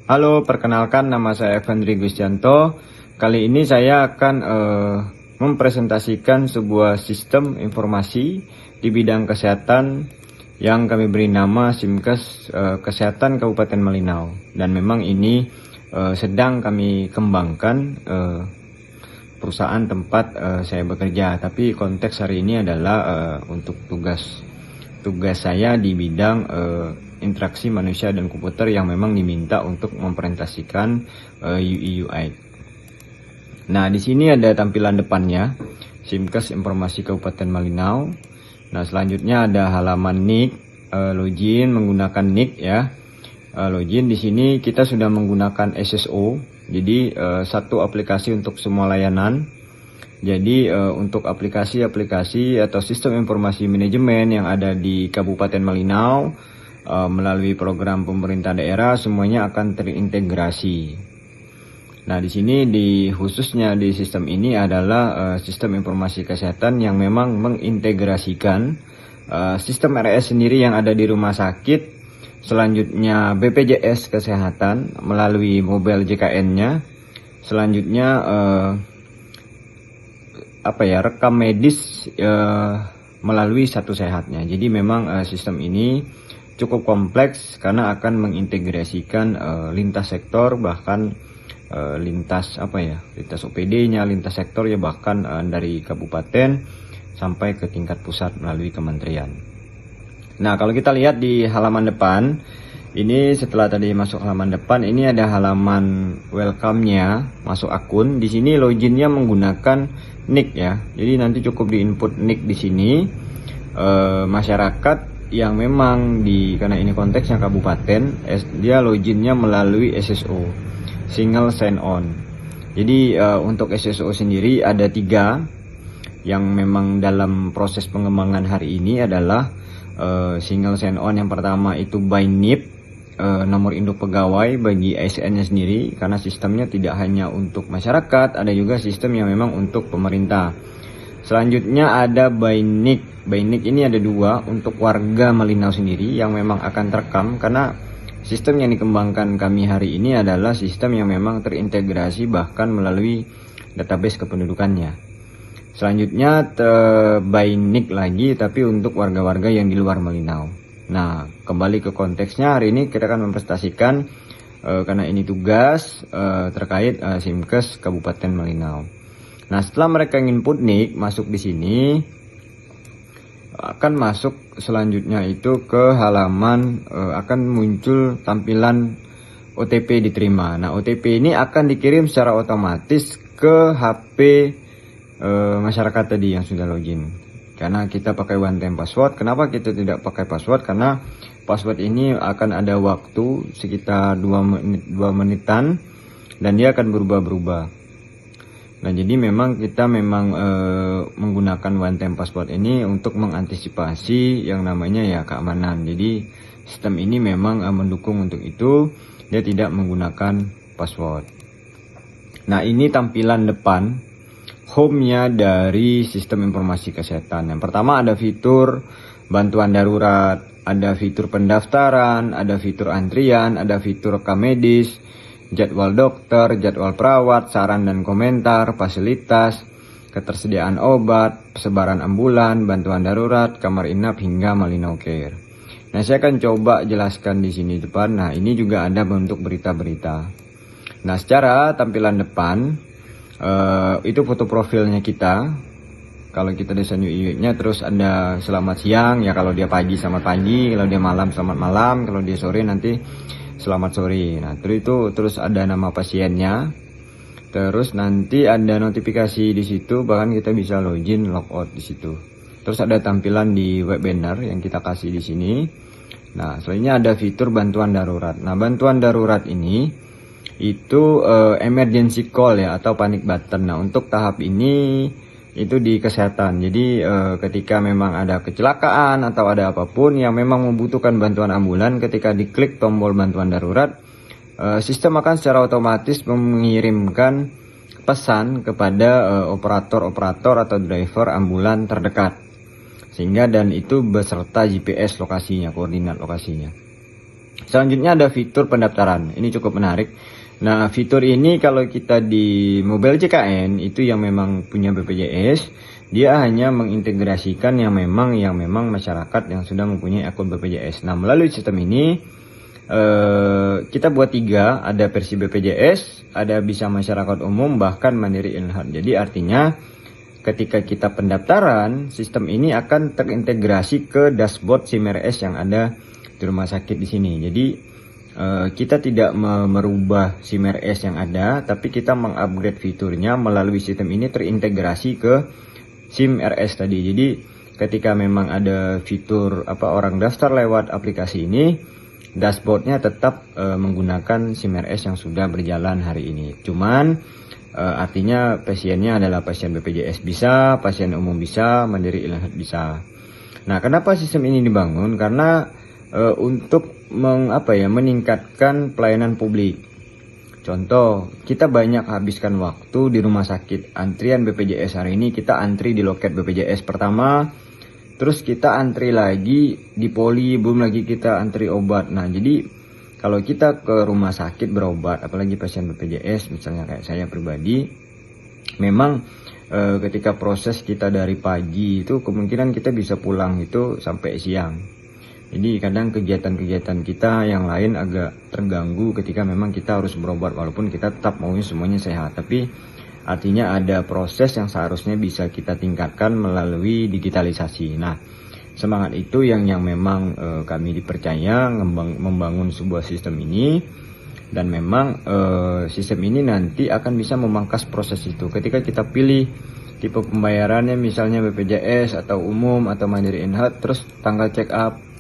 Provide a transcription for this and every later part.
Halo, perkenalkan nama saya Evandri Gusjanto. Kali ini saya akan mempresentasikan sebuah sistem informasi di bidang kesehatan yang kami beri nama Simkes Kesehatan Kabupaten Malinau. Dan memang ini sedang kami kembangkan perusahaan tempat saya bekerja. Tapi konteks hari ini adalah untuk tugas saya di bidang interaksi manusia dan komputer yang memang diminta untuk mempresentasikan UI UX. Nah, di sini ada tampilan depannya, Simkes Informasi Kabupaten Malinau. Nah, selanjutnya ada halaman NIK, login menggunakan NIK ya. Login di sini kita sudah menggunakan SSO. Jadi satu aplikasi untuk semua layanan. Jadi untuk aplikasi-aplikasi atau sistem informasi manajemen yang ada di Kabupaten Malinau melalui program pemerintah daerah semuanya akan terintegrasi. Nah, di sini khususnya di sistem ini adalah sistem informasi kesehatan yang memang mengintegrasikan sistem RS sendiri yang ada di rumah sakit, selanjutnya BPJS Kesehatan melalui mobile JKN-nya, selanjutnya rekam medis melalui Satu Sehatnya. Jadi memang sistem ini cukup kompleks karena akan mengintegrasikan lintas sektor, bahkan lintas OPD-nya, lintas sektor ya, bahkan dari kabupaten sampai ke tingkat pusat melalui kementerian. Nah, kalau kita lihat di halaman depan, ini setelah tadi masuk halaman depan, ini ada halaman welcome-nya, masuk akun. Di sini loginnya menggunakan NIK ya. Jadi nanti cukup di-input NIK di sini. Masyarakat yang memang karena ini konteksnya kabupaten, dia loginnya melalui SSO, single sign on. Jadi untuk SSO sendiri ada 3 yang memang dalam proses pengembangan hari ini adalah single sign on. Yang pertama itu by NIP, nomor induk pegawai bagi ASN-nya sendiri, karena sistemnya tidak hanya untuk masyarakat, ada juga sistem yang memang untuk pemerintah. Selanjutnya ada by NIK. By NIK ini ada 2 untuk warga Malinau sendiri yang memang akan terekam, karena sistem yang dikembangkan kami hari ini adalah sistem yang memang terintegrasi bahkan melalui database kependudukannya. Selanjutnya by NIK lagi, tapi untuk warga-warga yang di luar Malinau. Nah, kembali ke konteksnya, hari ini kita akan mempresentasikan karena ini tugas terkait Simkes Kabupaten Malinau. Nah, setelah mereka input NIK, masuk di sini, akan masuk selanjutnya itu ke halaman akan muncul tampilan OTP diterima. Nah, OTP ini akan dikirim secara otomatis ke HP masyarakat tadi yang sudah login. Karena kita pakai one time password. Kenapa kita tidak pakai password? Karena password ini akan ada waktu sekitar 2 menitan dan dia akan berubah-berubah. Nah, jadi memang kita menggunakan one time password ini untuk mengantisipasi yang namanya ya keamanan. Jadi sistem ini memang mendukung untuk itu, dia tidak menggunakan password. Nah, ini tampilan depan home-nya dari sistem informasi kesehatan. Yang pertama ada fitur bantuan darurat, ada fitur pendaftaran, ada fitur antrian, ada fitur rekam medis, jadwal dokter, jadwal perawat, saran dan komentar, fasilitas, ketersediaan obat, persebaran ambulan, bantuan darurat, kamar inap, hingga Malinau Care. Nah, saya akan coba jelaskan di sini depan. Nah, ini juga ada bentuk berita-berita. Nah, secara tampilan depan, itu foto profilnya kita. Kalau kita desain UI-nya, terus ada selamat siang ya kalau dia pagi, selamat pagi, kalau dia malam selamat malam, kalau dia sore nanti selamat sore. Nah, terus ada nama pasiennya. Terus nanti ada notifikasi di situ, bahkan kita bisa login, logout di situ. Terus ada tampilan di web banner yang kita kasih di sini. Nah, selanjutnya ada fitur bantuan darurat. Nah, bantuan darurat ini itu emergency call ya, atau panic button. Nah, untuk tahap ini itu di kesehatan. Jadi ketika memang ada kecelakaan atau ada apapun yang memang membutuhkan bantuan ambulan, ketika diklik tombol bantuan darurat, sistem akan secara otomatis mengirimkan pesan kepada operator atau driver ambulan terdekat, sehingga dan itu beserta GPS lokasinya, koordinat lokasinya. Selanjutnya ada fitur pendaftaran. Ini cukup menarik. Nah, fitur ini kalau kita di mobile JKN itu yang memang punya BPJS, dia hanya mengintegrasikan yang memang masyarakat yang sudah mempunyai akun BPJS. Nah, melalui sistem ini kita buat 3, ada versi BPJS, ada bisa masyarakat umum, bahkan Mandiri Inhat. Jadi artinya ketika kita pendaftaran, sistem ini akan terintegrasi ke dashboard SIM-RS yang ada di rumah sakit di sini. Jadi kita tidak merubah SIM-RS yang ada, tapi kita mengupgrade fiturnya melalui sistem ini terintegrasi ke SIM-RS tadi. Jadi ketika memang ada fitur orang daftar lewat aplikasi ini, dashboardnya tetap menggunakan SIM-RS yang sudah berjalan hari ini. Cuman artinya pasiennya adalah pasien BPJS bisa, pasien umum bisa, Mandiri Inhat bisa. Nah, kenapa sistem ini dibangun? Karena untuk meningkatkan pelayanan publik. Contoh, kita banyak habiskan waktu di rumah sakit. Antrian BPJS hari ini kita antri di loket BPJS pertama, terus kita antri lagi di poli, belum lagi kita antri obat. Nah, jadi kalau kita ke rumah sakit berobat, apalagi pasien BPJS, misalnya kayak saya pribadi, memang ketika proses kita dari pagi itu kemungkinan kita bisa pulang itu sampai siang. Jadi kadang kegiatan-kegiatan kita yang lain agak terganggu ketika memang kita harus berobat, walaupun kita tetap maunya semuanya sehat. Tapi artinya ada proses yang seharusnya bisa kita tingkatkan melalui digitalisasi. Nah, semangat itu yang memang kami dipercaya membangun sebuah sistem ini. Dan memang sistem ini nanti akan bisa memangkas proses itu. Ketika kita pilih tipe pembayarannya, misalnya BPJS atau umum atau Mandiri Inhat, terus tanggal check up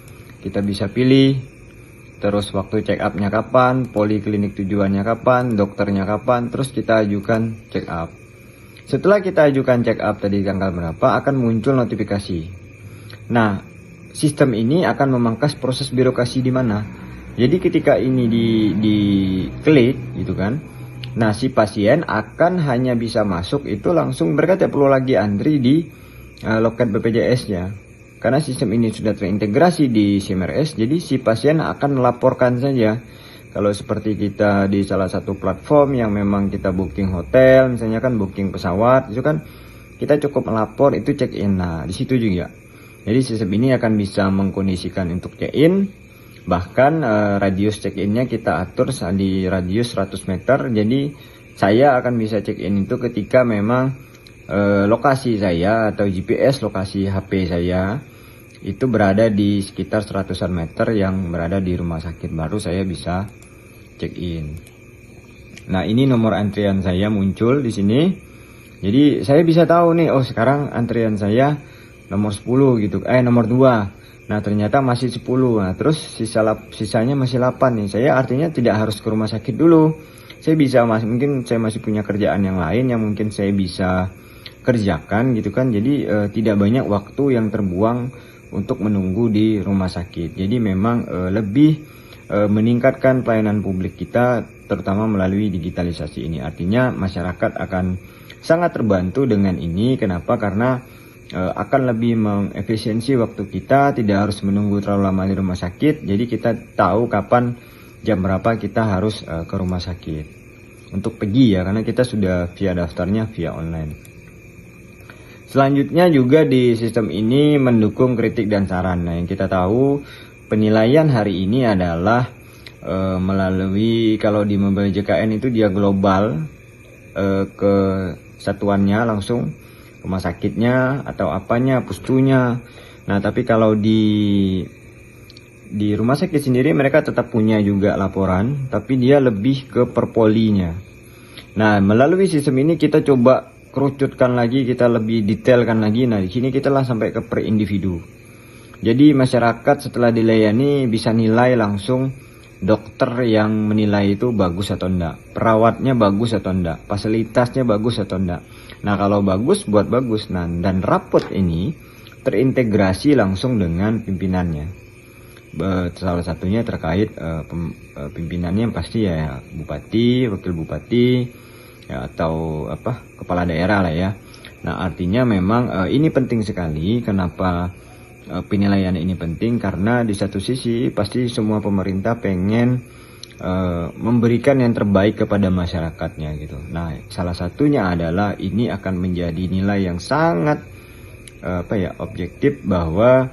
kita bisa pilih, terus waktu check upnya kapan, poliklinik tujuannya kapan, dokternya kapan, terus kita ajukan check up. Setelah kita ajukan check up tadi tanggal berapa, akan muncul notifikasi. Nah, sistem ini akan memangkas proses birokrasi di mana. Jadi ketika ini di klik gitu kan, nah si pasien akan hanya bisa masuk itu langsung, mereka tidak perlu lagi antri di loket BPJS-nya. Karena sistem ini sudah terintegrasi di SIM-RS, jadi si pasien akan melaporkan saja. Kalau seperti kita di salah satu platform yang memang kita booking hotel, misalnya kan booking pesawat, itu kan kita cukup melapor itu check-in. Nah, di situ juga. Jadi sistem ini akan bisa mengkondisikan untuk check-in, bahkan radius check-innya kita atur di radius 100 meter. Jadi saya akan bisa check-in itu ketika memang lokasi saya atau GPS lokasi HP saya itu berada di sekitar 100-an meter yang berada di rumah sakit, baru saya bisa check in. Nah, ini nomor antrian saya muncul di sini. Jadi saya bisa tahu nih, oh sekarang antrian saya nomor 10 gitu, nomor 2. Nah, ternyata masih 10. Nah, terus sisanya masih 8 nih. Saya artinya tidak harus ke rumah sakit dulu. Saya bisa mungkin saya masih punya kerjaan yang lain yang mungkin saya bisa kerjakan gitu kan. Jadi tidak banyak waktu yang terbuang untuk menunggu di rumah sakit. Jadi memang lebih meningkatkan pelayanan publik kita, terutama melalui digitalisasi ini. Artinya masyarakat akan sangat terbantu dengan ini. Kenapa? Karena akan lebih mengefisiensi waktu kita, tidak harus menunggu terlalu lama di rumah sakit. Jadi kita tahu kapan, jam berapa kita harus ke rumah sakit untuk pergi ya, karena kita sudah via daftarnya via online. Selanjutnya juga di sistem ini mendukung kritik dan saran. Nah, yang kita tahu penilaian hari ini adalah melalui, kalau di mobile JKN itu dia global ke satuannya langsung, rumah sakitnya atau apanya, pustunya. Nah, tapi kalau di rumah sakit sendiri mereka tetap punya juga laporan, tapi dia lebih ke perpolinya. Nah, melalui sistem ini kita coba kerucutkan lagi, kita lebih detailkan lagi. Nah, di sini kita lah sampai ke per individu. Jadi masyarakat setelah dilayani bisa nilai langsung dokter yang menilai itu bagus atau enggak, perawatnya bagus atau enggak, fasilitasnya bagus atau enggak. Nah, kalau bagus buat bagus. Nah, dan rapot ini terintegrasi langsung dengan pimpinannya. Salah satunya terkait pimpinannya pasti ya bupati, wakil bupati, ya, atau kepala daerah lah ya. Nah, artinya memang ini penting sekali. Kenapa penilaian ini penting karena di satu sisi pasti semua pemerintah pengen memberikan yang terbaik kepada masyarakatnya gitu. Nah, salah satunya adalah ini akan menjadi nilai yang sangat objektif bahwa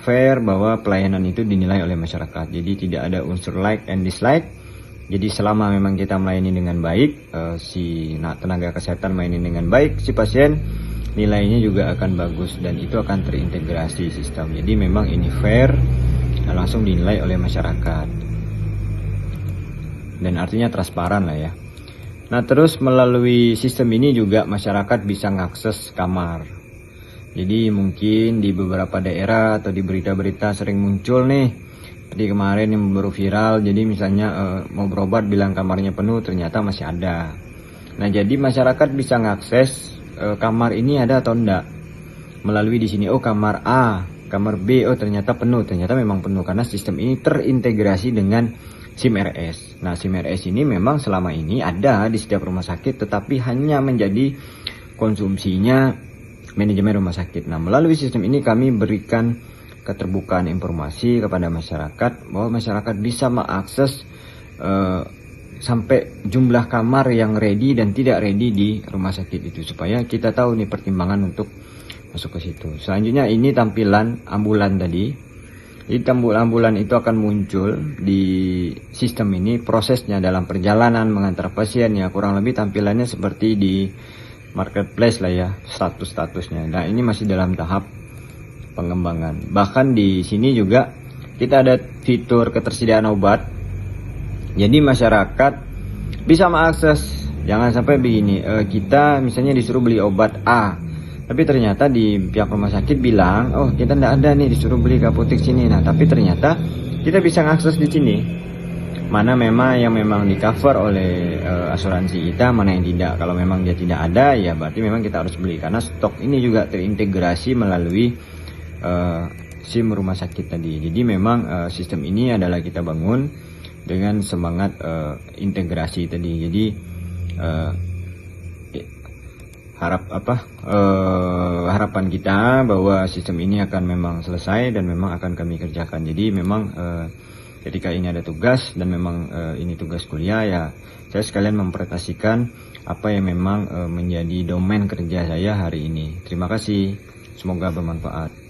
fair, bahwa pelayanan itu dinilai oleh masyarakat. Jadi tidak ada unsur like and dislike. Jadi selama memang kita melayani dengan baik, si tenaga kesehatan melayani dengan baik, si pasien nilainya juga akan bagus dan itu akan terintegrasi sistem. Jadi memang ini fair, langsung dinilai oleh masyarakat. Dan artinya transparan lah ya. Nah, terus melalui sistem ini juga masyarakat bisa mengakses kamar. Jadi mungkin di beberapa daerah atau di berita-berita sering muncul nih, seperti kemarin yang baru viral, jadi misalnya mau berobat bilang kamarnya penuh, ternyata masih ada. Nah, jadi masyarakat bisa mengakses kamar ini ada atau enggak melalui di sini. Oh, kamar A, kamar B, oh ternyata penuh, ternyata memang penuh karena sistem ini terintegrasi dengan SIM RS. Nah, SIM RS ini memang selama ini ada di setiap rumah sakit, tetapi hanya menjadi konsumsinya manajemen rumah sakit. Nah, melalui sistem ini kami berikan keterbukaan informasi kepada masyarakat bahwa masyarakat bisa mengakses sampai jumlah kamar yang ready dan tidak ready di rumah sakit itu, supaya kita tahu nih pertimbangan untuk masuk ke situ. Selanjutnya ini tampilan ambulan tadi. Jadi ambulan itu akan muncul di sistem ini, prosesnya dalam perjalanan mengantar pasien ya kurang lebih tampilannya seperti di marketplace lah ya, statusnya. Nah, ini masih dalam tahap pengembangan. Bahkan di sini juga kita ada fitur ketersediaan obat. Jadi masyarakat bisa mengakses, jangan sampai begini, kita misalnya disuruh beli obat A, tapi ternyata di pihak rumah sakit bilang, oh kita tidak ada nih disuruh beli ke apotek sini. Nah, tapi ternyata kita bisa mengakses di sini. Mana memang yang memang di cover oleh asuransi kita, mana yang tidak. Kalau memang dia tidak ada, ya berarti memang kita harus beli. Karena stok ini juga terintegrasi melalui SIM rumah sakit tadi. Jadi memang sistem ini adalah kita bangun dengan semangat integrasi tadi. Jadi harapan kita bahwa sistem ini akan memang selesai dan memang akan kami kerjakan. Jadi memang ketika ini ada tugas dan memang ini tugas kuliah, ya saya sekalian mempresentasikan apa yang memang menjadi domain kerja saya hari ini. Terima kasih, semoga bermanfaat.